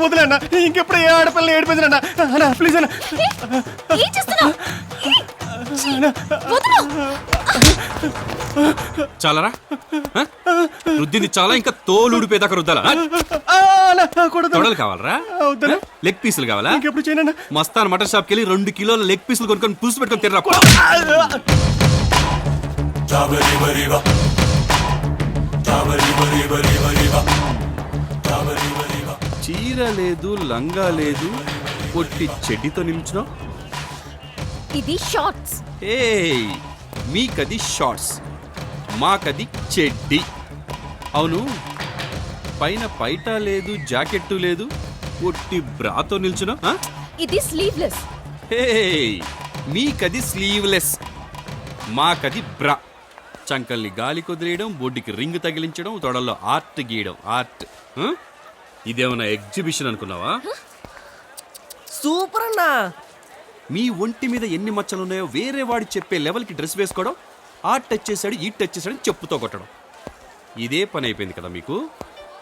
వదిలేనా ఇంకెప్పుడు ఏ ఆడపిల్లని ఏడిపించనా అన్నా ప్లీజ్ అన్నా ఏం చేస్తున్నావ్? చాలరా రుద్దింది చాలా ఇంకా తోలు ఊడిపోయేదాకా రుద్దాలా తొడలు కావాలరా లెగ్ పీసులు కావాలా ఇంకెప్పుడు చేయనా మస్తాన్ మటన్ షాప్కి వెళ్ళి 2 కిలోల లెగ్ పీసులు కొనుక్కొని పులుసు పెట్టుకొని తిర్రా చీర లేదు లంగా లేదు పొట్టి చెడ్డితో నిల్చున్నావు. ఇది షార్ట్స్. ఏయ్ మీకది షార్ట్స్ మాకది చెడ్డి. అవును పైన పైట లేదు జాకెట్టు లేదు పొట్టి బ్రాతో నిల్చున్నావు. ఇది స్లీవ్లెస్. ఏయ్ మీకది స్లీవ్లెస్ మాకది బ్రా. చంకల్ని గాలి కుదిరేయడం, బొడ్డుకి రింగ్ తగిలించడం, తొడల్లో ఆర్ట్ గీయడం. ఆర్ట్ ఇదేమన్నా ఎగ్జిబిషన్ అనుకున్నావా? సూపర్ అన్నా. మీ ఒంటి మీద ఎన్ని మచ్చలున్నాయో వేరే వాడు చెప్పే లెవెల్కి డ్రెస్ వేసుకోవడం, ఆ టచ్ చేశాడు ఈ టచ్ చేశాడు చెప్పుతో కొట్టడం, ఇదే పని అయిపోయింది కదా మీకు.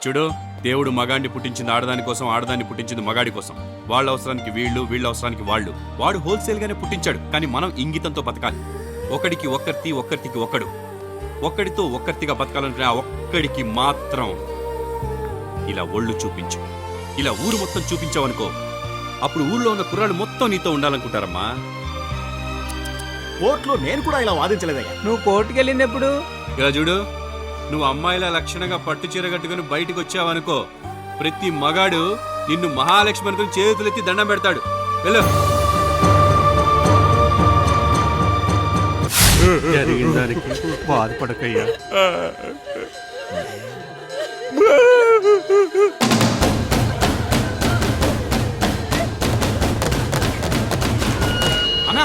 చూడు, దేవుడు మగాడిని పుట్టించింది ఆడదాని కోసం, ఆడదాన్ని పుట్టించింది మగాడి కోసం. వాళ్ళ అవసరానికి వీళ్ళు, వీళ్ళ అవసరానికి వాళ్ళు. వాడు హోల్సేల్గానే పుట్టించాడు, కానీ మనం ఇంగితంతో బతకాలి. ఒకడికి ఒక్కరితి, ఒక్కరితికి ఒక్కడు. ఒక్కడితో ఒక్కరితిగా బతకాలంటే ఆ ఒక్కడికి మాత్రం ఇలా ఒళ్ళు చూపించు. ఇలా ఊరు మొత్తం చూపించావనుకో, అప్పుడు ఊళ్ళో ఉన్న కుర్రాళ్ళు మొత్తం నీతో ఉండాలనుకుంటారమ్మా. కోర్టులో నేను కూడా ఇలా వాదించలేదయ్యా. నువ్వు కోర్టుకి వెళ్ళినప్పుడు ఇలా చూడు, నువ్వు అమ్మాయిల లక్షణంగా పట్టు చీర కట్టుకుని బయటకు వచ్చావనుకో, ప్రతి మగాడు నిన్ను మహాలక్ష్మి అనుకుని చేతులెత్తి దండం పెడతాడు. వెళ్ళు. జరిగిన దానికి బాధపడకయ్యా. అన్నా,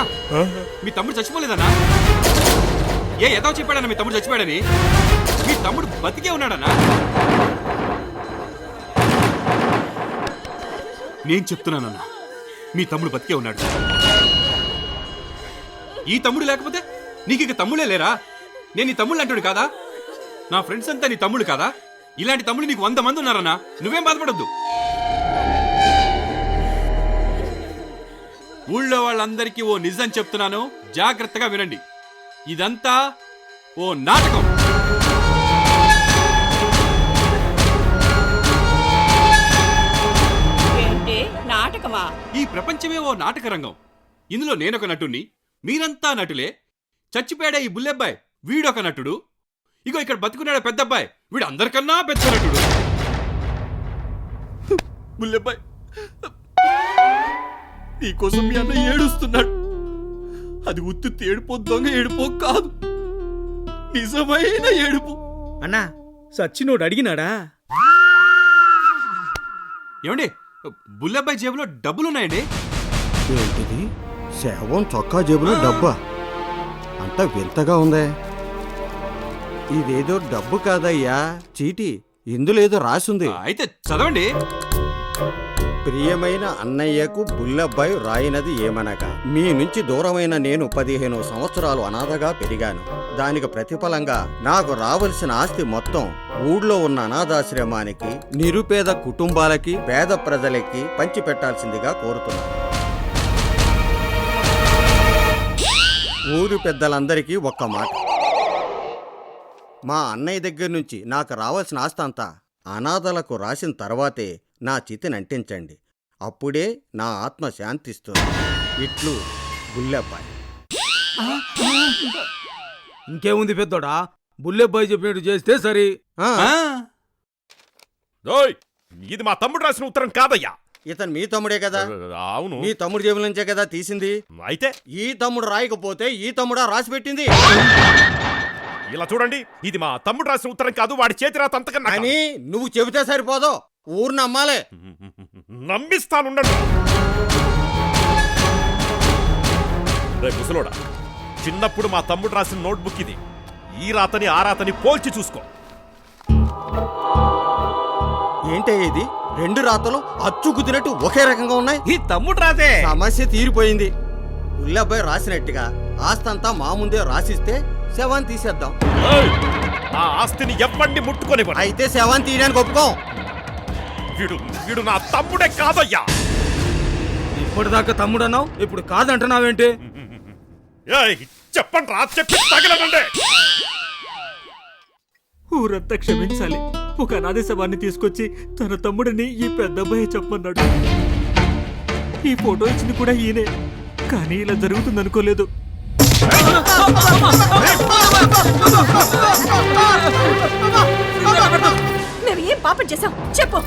మీ తమ్ముడు చచ్చిపోలేదన్నా? ఏ ఏదో చెప్పాడన్నా మీ తమ్ముడు చచ్చిపోయాడని? మీ తమ్ముడు బతికే ఉన్నాడన్నా? నేను చెప్తున్నానన్నా, మీ తమ్ముడు బతికే ఉన్నాడు. ఈ తమ్ముడు లేకపోతే నీకు ఇక తమ్ముడే లేరా? నేను నీ తమ్ముడు అంటాడు కాదా? నా ఫ్రెండ్స్ అంతా నీ తమ్ముడు కాదా? ఇలాంటి తమ్ముడు నీకు 100 మంది ఉన్నారన్నా. నువ్వేం బాధపడద్దు. ఊళ్ళో వాళ్ళందరికీ ఓ నిజం చెప్తున్నాను, జాగ్రత్తగా వినండి. ఇదంతా ఓ నాటకం. నాటకమా? ఈ ప్రపంచమే ఓ నాటక రంగం. ఇందులో నేనొక నటుణ్ణి, మీరంతా నటులే. చచ్చిపోయాడే ఈ బుల్లెబ్బాయి, వీడొక నటుడు. ఇగో ఇక్కడ బతుకున్నాడు పెద్దబ్బాయి, వీడు అందరికన్నా పెద్ద నటుడు. బుల్లెబ్బాయ్, నీకోసం మీ అన్న ఏడుస్తున్నాడు. అది ఉత్తి ఏడుపో, దొంగ ఏడుపో కాదు, నిజమైన ఏడుపు. అన్నా, సచ్చినోడు అడిగినాడా? ఏమండి, బుల్లెబ్బాయి జేబులో డబ్బులున్నాయండి. ఏంటిది? శవం చొక్కా జేబులో డబ్బా? అంత వింతగా ఉందే. ఇదేదో డబ్బు కాదయ్యా, చీటీ. ఇందులో ఏదో రాసుంది. అయితే చదవండి. ప్రియమైన అన్నయ్యకు బుల్లబ్బాయి రాయినది ఏమనగా, మీ నుంచి దూరమైన నేను 15 సంవత్సరాలు అనాథగా పెరిగాను. దానికి ప్రతిఫలంగా నాకు రావలసిన ఆస్తి మొత్తం ఊళ్ళో ఉన్న అనాథాశ్రమానికి, నిరుపేద కుటుంబాలకి, పేద ప్రజలకి పంచిపెట్టాల్సిందిగా కోరుతున్నాను. ఊరు పెద్దలందరికీ ఒక్క మాట, మా అన్నయ్య దగ్గర నుంచి నాకు రావాల్సిన ఆస్తి అంతా అనాథలకు రాసిన తర్వాతే నా చితిని అంటించండి. అప్పుడే నా ఆత్మ శాంతిస్తుంది. ఇట్లు బుల్లెబ్బాయి. ఇంకేముంది పెద్దోడా, బుల్లెబ్బాయి చెప్పినట్టు చేస్తే సరి. ఇది మా తమ్ముడు రాసిన ఉత్తరం కాదయ్యా. ఇతను మీ తమ్ముడే కదా? అవును. మీ తమ్ముడు జేబుల నుంచే కదా తీసింది. అయితే ఈ తమ్ముడు రాయకపోతే ఈ తమ్ముడా రాసి పెట్టింది? ఇలా చూడండి, ఇది మా తమ్ముడు రాసిన ఉత్తరం కాదు, వాడి చేతి రాత అంతకన్నా. అని నువ్వు చెబితే సరిపోదు, ఊరు నమ్మాలే. నమ్మిస్తానుండండి. రే ముసలోడా, చిన్నప్పుడు మా తమ్ముడు రాసిన నోట్బుక్ ఇది. ఈ రాతని ఆ రాతని పోల్చి చూసుకో. ఏంటే ఇది? 2 రాతలు అచ్చు కుదినట్టు ఒకే రకంగా ఉన్నాయి. ఈ తమ్ముడు రాతే సమస్య తీరిపోయింది. బుల్లెబ్బాయి రాసినట్టుగా ఆస్తంతా మా ముందే రాసిస్తే శవాన్ని తీసేద్దాం. ఆ ఆస్తిని ఎవ్వండి ముట్టుకొని. అయితే శవాన్ని తీయడానికి ఒప్పుకోం. వీడు వీడు నా తమ్ముడే కాదయ్యా. ఇప్పటిదాకా తమ్ముడు అన్నావు, ఇప్పుడు కాదంటున్నావేంటి? ఏయ్, చెప్పండి రా, చెప్పి తగలనండి. ఊరంతా క్షమించాలి. ఒక అనాథ శవాన్ని తీసుకొచ్చి తన తమ్ముడిని ఈ పెద్ద అబ్బాయి చెప్పమన్నాడు. ఈ ఫోటో ఇచ్చింది కూడా ఈయనే. కానీ ఇలా జరుగుతుంది అనుకోలేదు. మేము ఏం పాపం చేశాం చెప్పు.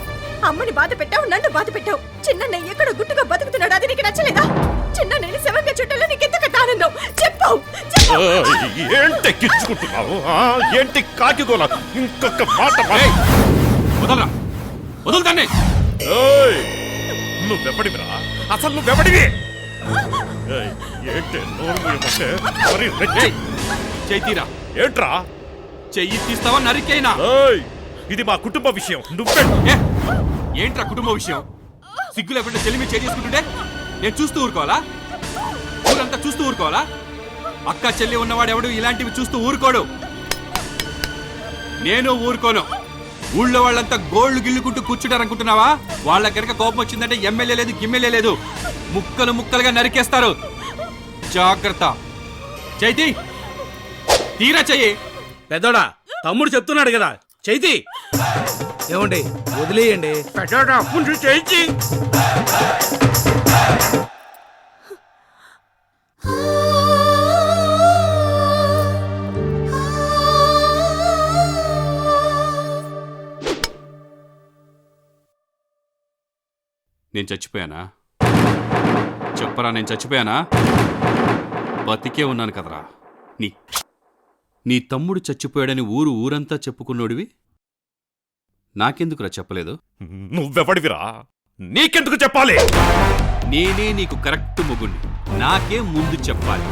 అమ్మని బాధ పెట్టావు, నన్ను బాధ పెట్టావు. చిన్న ఎక్కడ గుట్టుగా బతుకుతున్నాడు, అది నీకు నచ్చలేదా? చిన్న నేను శవంగా చుట్టాలో నీకు ఎంతకంత ఆనందం చెప్పు. ఏంటి గిచ్చుకుంటున్నావు? ఏంటి కాకిగోల? ఇంకొక మాట వదలరా, వదులుతానే. నువ్వెవడివిరా? అసలు నువ్వెవడివి? ఏంటి నోరు మూయమంటే మరి రెచ్చి. చైతీరా, ఏంట్రా? చెయ్యి తీస్తావా నరికైనా? ఇది మా కుటుంబ విషయం. నువ్వే ఏంట్రా కుటుంబ విషయం? సిగ్గు లేకుండా చెల్లి మీద చేసుకుంటుంటే నేను చూస్తూ ఊరుకోవాలా? ఊరంతా చూస్తూ ఊరుకోవాలా? అక్క చెల్లి ఉన్నవాడు ఎవడు ఇలాంటివి చూస్తూ ఊరుకోడు. నేను ఊరుకోను. ఊళ్ళో వాళ్ళంతా గోళ్లు గిల్లుకుంటూ కూర్చుంటారనుకుంటున్నావా? వాళ్ళ కనుక కోపం వచ్చిందంటే ఎమ్మెల్యే లేదు, గిమ్మెల్యే లేదు, ముక్కలు ముక్కలుగా నరికేస్తారు. జాగ్రత్త. చైతి, తీరా చెయ్యి. పెద్దోడా, తమ్ముడు చెప్తున్నాడు కదా, చైతి. ఏమండి, వదిలేయండి. పెద్దోడా, ముందు చేయించి. నేను చచ్చిపోయానా? చెప్పరా, నేను చచ్చిపోయానా? బతికే ఉన్నాను కదరా. నీ తమ్ముడు చచ్చిపోయాడని ఊరంతా చెప్పుకున్నోడివి నాకెందుకురా చెప్పలేదు? నువ్వెవడివిరా? నీకెందుకు చెప్పాలి? నేనే నీకు కరెక్ట్ మొగుణ్ణి. నాకే ముందు చెప్పాలి.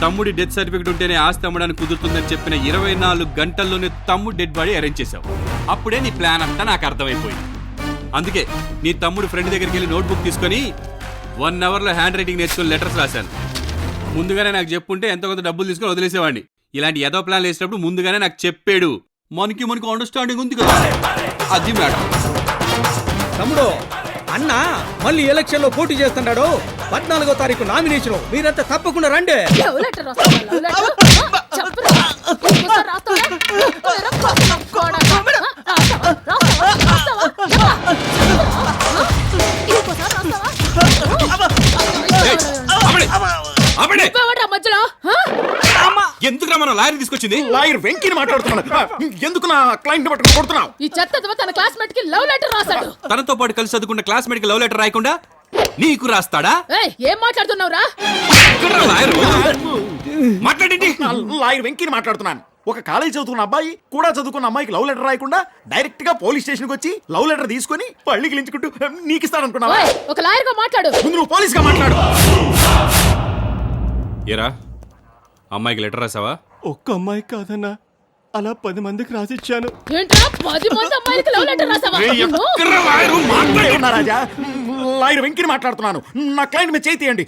తమ్ముడి డెత్ సర్టిఫికెట్ ఉంటేనే ఆస్తి అమ్మడానికి కుదురుతుందని చెప్పిన 24 గంటల్లోనే తమ్ముడు డెడ్ బాడీ అరేంజ్ చేశావు. అప్పుడే నీ ప్లాన్ అంతా నాకు అర్థమైపోయింది. అందుకే నీ తమ్ముడు ఫ్రెండ్ దగ్గరికి వెళ్ళి నోట్బుక్ తీసుకొని 1 అవర్లో హ్యాండ్ రైటింగ్ నేర్చుకుని లెటర్స్ రాశాను. ముందుగానే నాకు చెప్పుంటే ఎంతో కొంత డబ్బులు తీసుకొని వదిలేసేవాడిని. ఇలాంటి ఏదో ప్లాన్ వేసినప్పుడు ముందుగానే నాకు చెప్పాడు. మనకి అండర్స్టాండింగ్ ఉంది కదా, అది మేడం. తమ్ముడు, అన్న మళ్ళీ ఎలక్షన్ లో పోటీ చేస్తున్నాడు. 14వ తారీఖు నామినేషన్, మీరంతా తప్పకుండా రండి. లవ్ లెటర్ రాస్తావా? Love letter? చెప్పురా. ఇంకోసారి రాస్తావా? ఇంకోసారి రాస్తావా? మధ్యలో ఎందుకురా మనం లాయర్ తీసుకొచ్చింది? లాయర్ వెంకిని మాట్లాడుతున్నాడు. ఎందుకు నా క్లయింట్ పట్టుకుని కొడుతున్నావు? ఈ చెత్త తన క్లాస్మేట్ కి లవ్ లెటర్ రాశాడు. తనతో పాటు కలిసి చదువుకున్న క్లాస్మేట్ కి లవ్ లెటర్ రాయకుండా నీకు రాస్తాడా? ఏం మాట్లాడుతున్నావురా? మాట్లాడండి. లాయర్ వెంకిని మాట్లాడుతున్నాను. ఒక కాలేజ్ చదువుకున్న అబ్బాయి కూడా చదువుకున్న అమ్మాయికి లవ్ లెటర్ రాయకుండా డైరెక్ట్ గా పోలీస్ స్టేషన్ కి వచ్చి లవ్ లెటర్ తీసుకుని పళ్ళికి లించుకుంటూ నీకు ఇస్తాడనుకున్నావా? ఒక లాయర్ గా మాట్లాడు. ముందు నువ్వు పోలీస్ గా మాట్లాడు. ఏరా, అమ్మాయికి లెటర్ రాసావా? ఒక్క అమ్మాయి కాదన్నా, అలా 10 మందికి రాసిచ్చాను. ఏంట్రా 10 మంది అమ్మాయిలకి లవ్ లెటర్ రాసావా? రాజా, లాయర్ వెంకిని మాట్లాడుతున్నాను. నా క్లయింట్ మీద చేయి తీయండి.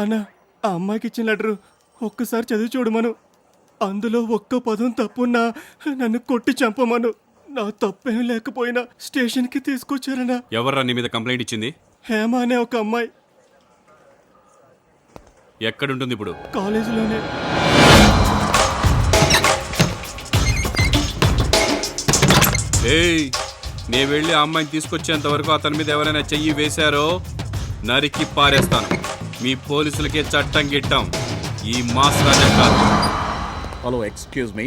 అన్నా, ఆ అమ్మాయికి ఇచ్చిన లెటరు ఒక్కసారి చదివి చూడమను. అందులో ఒక్క పదం తప్పున్నా నన్ను కొట్టి చంపమను. నా తప్పేం లేకపోయినా స్టేషన్కి తీసుకొచ్చారన్నా. ఎవర్రా నీ మీద కంప్లైంట్ ఇచ్చింది? హేమ అనే ఒక అమ్మాయి. ఎక్కడుంటుంది ఇప్పుడు? కాలేజీలోనే. నేను వెళ్ళి ఆ అమ్మాయిని తీసుకొచ్చేంత వరకు అతని మీద ఎవరైనా చెయ్యి వేశారో నరికి పారేస్తాను. మీ పోలీసులకే చట్టం గిట్టం, ఈ మాస్ రాజా కాదు. Hello, excuse me.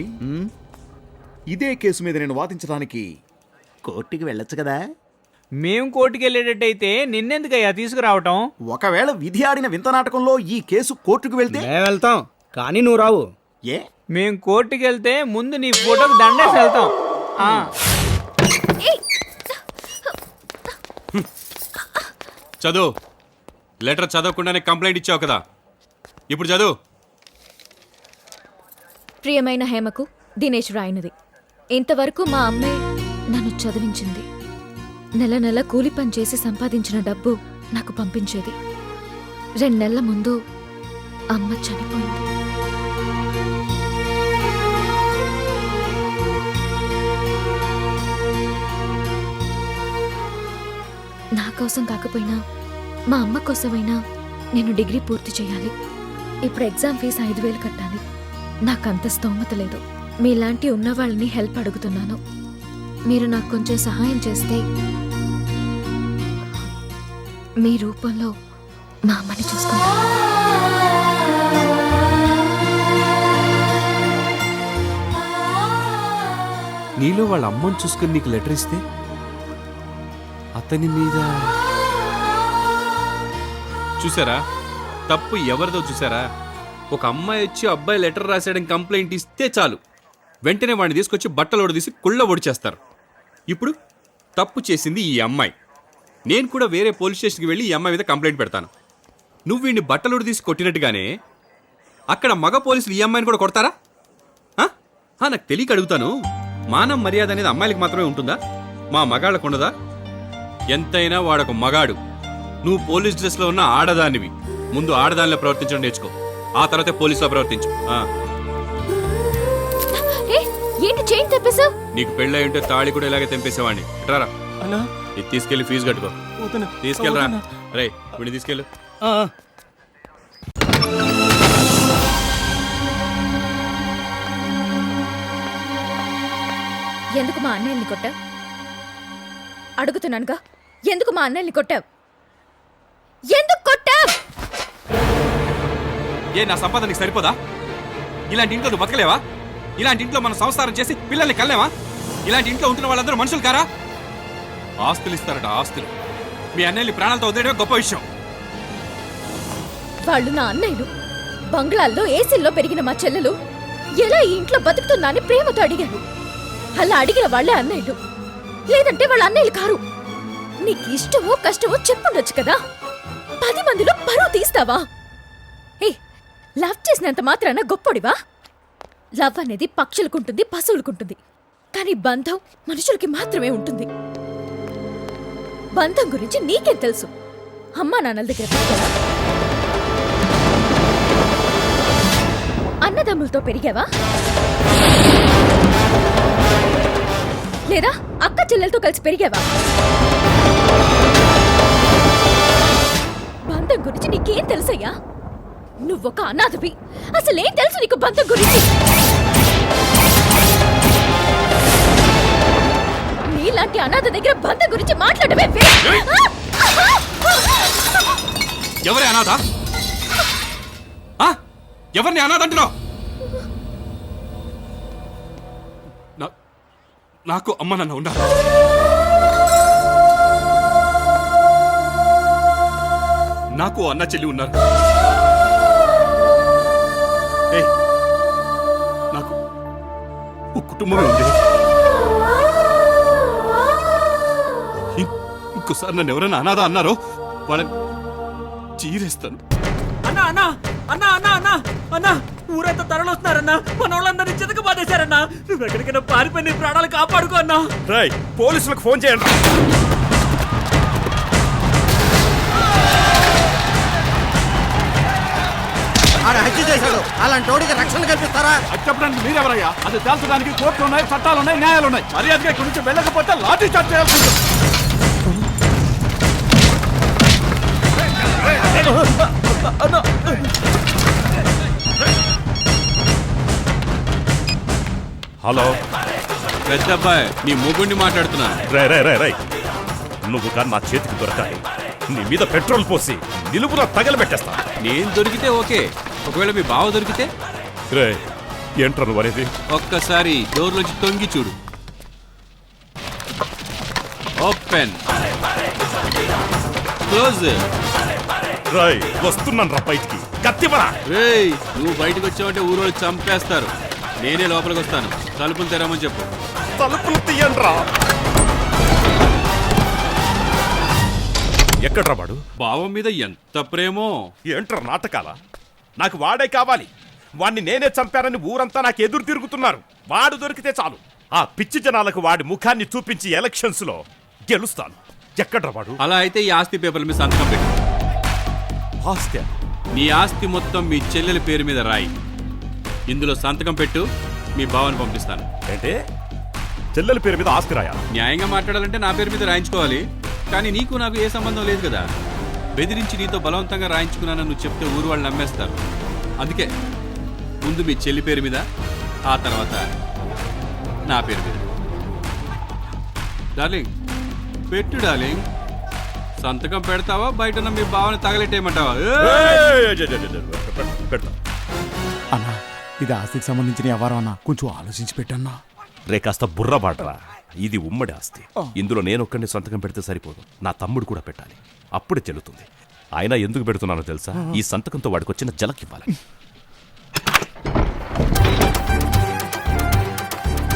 ఇదే కేసు మీద నేను వాదించడానికి కోర్టుకి వెళ్ళొచ్చు కదా? మేం కోర్టుకి వెళ్ళేటట్టయితే నిన్నెందుకయ్యా తీసుకురావటం? ఒకవేళ విధి ఆడిన వింత నాటకంలో ఈ కేసు కోర్టుకు వెళ్తే మేము వెళ్తాం, కానీ నువ్వు రావు. ఏ? మేం కోర్టుకి వెళ్తే ముందు నీ ఫోటోకి దండేసి వెళ్తాం. చదువు. లెటర్ చదవకుండానే కంప్లైంట్ ఇచ్చావు కదా, ఇప్పుడు చదువు. ప్రియమైన హేమకు దినేష్ రాయినది. ఇంతవరకు మా అమ్మే నన్ను చదివించింది. నెల నెల కూలి పని చేసి సంపాదించిన డబ్బు నాకు పంపించేది. 2 నెలల ముందు అమ్మ చనిపోయింది. కోసం కాకపోయినా మా అమ్మ కోసమైనా నేను డిగ్రీ పూర్తి చేయాలి. ఇప్పుడు ఎగ్జామ్ ఫీజు 5,000 కట్టాలి. నాకంత స్తోమత లేదు. మీలాంటి ఉన్న వాళ్ళని హెల్ప్ అడుగుతున్నాను. మీరు నాకు కొంచెం సహాయం చేస్తే మీ రూపంలో మా అమ్మని చూసుకుంటాను. నీలో వాళ్ళ అమ్మని చూసుకుని నీకు లెటర్ ఇస్తే అతని మీద చూసారా తప్పు ఎవరిదో చూసారా? ఒక అమ్మాయి వచ్చి అబ్బాయి లెటర్ రాసాడని కంప్లైంట్ ఇస్తే చాలు, వెంటనే వాడిని తీసుకొచ్చి బట్టలు తీసి కుళ్ళ ఒడిచేస్తారు. ఇప్పుడు తప్పు చేసింది ఈ అమ్మాయి. నేను కూడా వేరే పోలీస్ స్టేషన్కి వెళ్ళి ఈ అమ్మాయి మీద కంప్లైంట్ పెడతాను. నువ్వు వీడిని బట్టలు తీసి కొట్టినట్టుగానే అక్కడ మగ పోలీసులు ఈ అమ్మాయిని కూడా కొడతారా? నాకు తెలియక అడుగుతాను. మానం మర్యాద అనేది అమ్మాయిలకు మాత్రమే ఉంటుందా? మా మగాళ్ళకు ఉండదా? ఎంతైనా వాడొక మగాడు. నువ్వు పోలీస్ డ్రెస్లో ఉన్న ఆడదానివి. ముందు ఆడదానిలో ప్రవర్తించడం నేర్చుకో, ఆ తర్వాత పోలీసులో ప్రవర్తించు. ఏంటి చైన్ తెప్పేశావు? నీకు పెళ్ళై ఉంటే తాళి కూడా ఇలాగే తెంపేసేవాడిని. ఇట్రారా, అన్నా ఇది తీసుకెళ్లి ఫీజు కట్టుకో. వదనా, తీసుకెళ్ళరా. వదనా. రే వీడిని తీసుకెళ్ళు. ఎందుకు మా అన్నయ్యని కొట్టావు? అడుగుతున్నానుగా, ఎందుకు మా అన్నయ్యని కొట్టావు? ఎందుకు కొట్టావు? ఏ నా సంపాదన నీకు సరిపోదా? ఇలాంటి ఇంట్లో నువ్వు బతకలేవా? ఇలాంటి ఇంట్లో మనం సంసారం చేసి పిల్లల్ని కల్లేవా? ఇలాంటి ఇంట్లో ఉంటున్న వాళ్ళందరూ మనుషులు కారా? ఆస్తులు ఇస్తారట, ఆస్తులు. మీ అన్నయ్యని ప్రాణాలతో వదిలేయడమే గొప్ప విషయం. వాళ్ళు నా అన్నయ్యలు. బంగ్లాల్లో ఏసీల్లో పెరిగిన మా చెల్లెలు ఎలా ఈ ఇంట్లో బతుకుతుందా అని ప్రేమతో అడిగారు. అలా అడిగిన వాళ్ళే అన్నయ్యలు, లేదంటే వాళ్ళ అన్నయ్యలు కారు. నీకు ఇష్టమో కష్టమో చెప్పుండొచ్చు కదా. 10 మందిలో పరువు తీస్తావా? ఏ లవ్ చేసినంత మాత్రాన గొప్పడివా? లవ్ అనేది పక్షులకుంటుంది, పశువులకుంటుంది. కానీ బంధం మనుషులకి మాత్రమే ఉంటుంది. బంధం గురించి నీకేం తెలుసు? అమ్మా నాన్నల దగ్గర పెరిగావా? అన్నదమ్ములతో పెరిగావా? లేదా అక్క చెల్లెలతో కలిసి పెరిగావా? బంధం గురించి నీకేం తెలుసయ్యా? నువ్వొక అనాథవి. అసలేం తెలుసు నీకు బంధం గురించి? నీలాంటి అనాథ దగ్గర బంధం గురించి మాట్లాడమే. ఎవరే అనాథ? ఎవరిని అనాథ అంటున్నావు? నాకు అమ్మ నాన్న ఉన్నారు. నాకు అన్న చెల్లి ఉన్నారు. నాకు ఒక కుటుంబమే ఉంది. ఇంకోసారి నన్ను ఎవరైనా అనాథ అన్నారో వాళ్ళని చీరేస్తాను. అన్నా అన్నా అన్నా అన్నా అన్నా అన్నా ఊరంతా తరలొస్తున్నారన్నా. మన వాళ్ళందరినీ చితక బాధేశారన్నా. నువ్వు ఎక్కడికైనా పారిపోయి నీ ప్రాణాలు కాపాడుకో అన్నా. రేయ్ పోలీసులకు ఫోన్ చేయండి. ఆడ హత్య చేశాడు. అలాంటి వాడికి రక్షణ కల్పిస్తారా? అది చెప్పడానికి మీరెవరయ్యా? అది తేల్చడానికి కోర్టులు ఉన్నాయి, చట్టాలు ఉన్నాయి, న్యాయాలు ఉన్నాయి. మర్యాదగా ఇక్కడి నుంచి వెళ్ళకపోతే లాఠీ చార్జ్ చేయాల్సి ఉంటుంది. హలో పెద్దబ్బాయి, నీ మొగుడిని మాట్లాడుతున్నా. రే రే రే రే నువ్వు కానీ నా చేతికి దొరకాలి. నీ మీద పెట్రోల్ పోసి నిలుపున తగలబెట్టేస్తా. నేను దొరికితే ఓకే, ఒకవేళ మీ బావ దొరికితే? రే ఏంట్రా నువ్వు అనేది? ఒక్కసారి డోర్ నుంచి తొంగి చూడు. Open, close. రాయ్ వస్తున్నాను రా బయటికి. కత్తివరా. రేయ్ నువ్వు బయటకు వచ్చావంటే ఊరోళ్ళు చంపేస్తారు. నేనే లోపలికి వస్తాను. తలుపులు తెరమని చెప్పు. తలుపులు తీయండ్రా. ఎక్కడ్రా వాడు? బావం మీద ఎంత ప్రేమో. ఏంట్రా నాటకాలా? నాకు వాడే కావాలి. వాణ్ణి నేనే చంపానని ఊరంతా నాకు ఎదురు తిరుగుతున్నారు. వాడు దొరికితే చాలు. ఆ పిచ్చి జనాలకు వాడి ముఖాన్ని చూపించి ఎలక్షన్స్ లో గెలుస్తాను. ఎక్కడ్రా వాడు? అలా అయితే ఈ ఆస్తి పేపర్ల మీద సంతకం పెట్టు. ఆస్తి? నీ ఆస్తి మొత్తం మీ చెల్లెల పేరు మీద రాయి. ఇందులో సంతకం పెట్టు, మీ బావని పంపిస్తాను. అంటే చెల్లెల పేరు మీద ఆస్తి రాయాలి? న్యాయంగా మాట్లాడాలంటే నా పేరు మీద రాయించుకోవాలి. కానీ నీకు నాకు ఏ సంబంధం లేదు కదా. బెదిరించి నీతో బలవంతంగా రాయించుకున్నానని నువ్వు చెప్తే ఊరు వాళ్ళు నమ్మేస్తారు. అందుకే ముందు మీ చెల్లి పేరు మీద, ఆ తర్వాత నా పేరు మీద. డార్లింగ్ పెట్టు డార్లింగ్. సంతకం పెడతావా బయట మీ బావని తగలెట్టేయమంటావా? పెడతా. అన్నా ఇది ఆస్తికి సంబంధించిన వ్యవహారం అన్నా, కొంచెం ఆలోచించి పెట్టన్నా. రే కాస్త బుర్ర బాటరా. ఇది ఉమ్మడి ఆస్తి. ఇందులో నేను ఒక్కడిని సంతకం పెడితే సరిపోదు, నా తమ్ముడు కూడా పెట్టాలి. అప్పుడే చెల్లుతుంది. ఆయన ఎందుకు పెడుతున్నానో తెలుసా? ఈ సంతకంతో వాడికి వచ్చిన జలకివ్వాలి.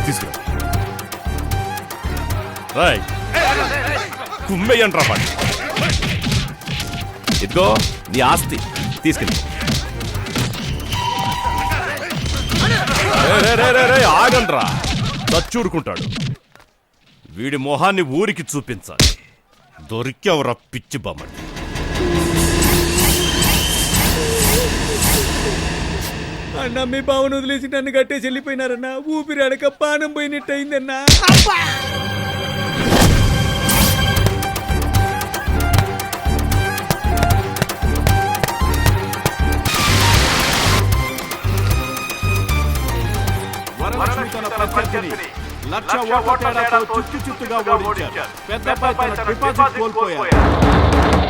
తీసుకురా. కుమ్మేయండి రా వాడిని. ఇదిగో నీ ఆస్తి తీసుకెళ్ళి. ఆగండ్రా, చచ్చూరుకుంటాడు. వీడి మొహాన్ని ఊరికి చూపించాలి. దొరికెవరా పిచ్చి బొమ్మని. అన్న మీ బావను వదిలేసి నన్ను కట్టేసి వెళ్ళిపోయినారన్నా. ఊపిరి అడక పానం పోయినట్టు అయిందన్నా. వరలక్ష్మి తన ప్రత్యర్థిని 1,00,000 ఓట్ల తేడాతో చిత్తుగా ఓడించారు. పెద్దపై తన డిపాజిట్ కోల్పోయారు.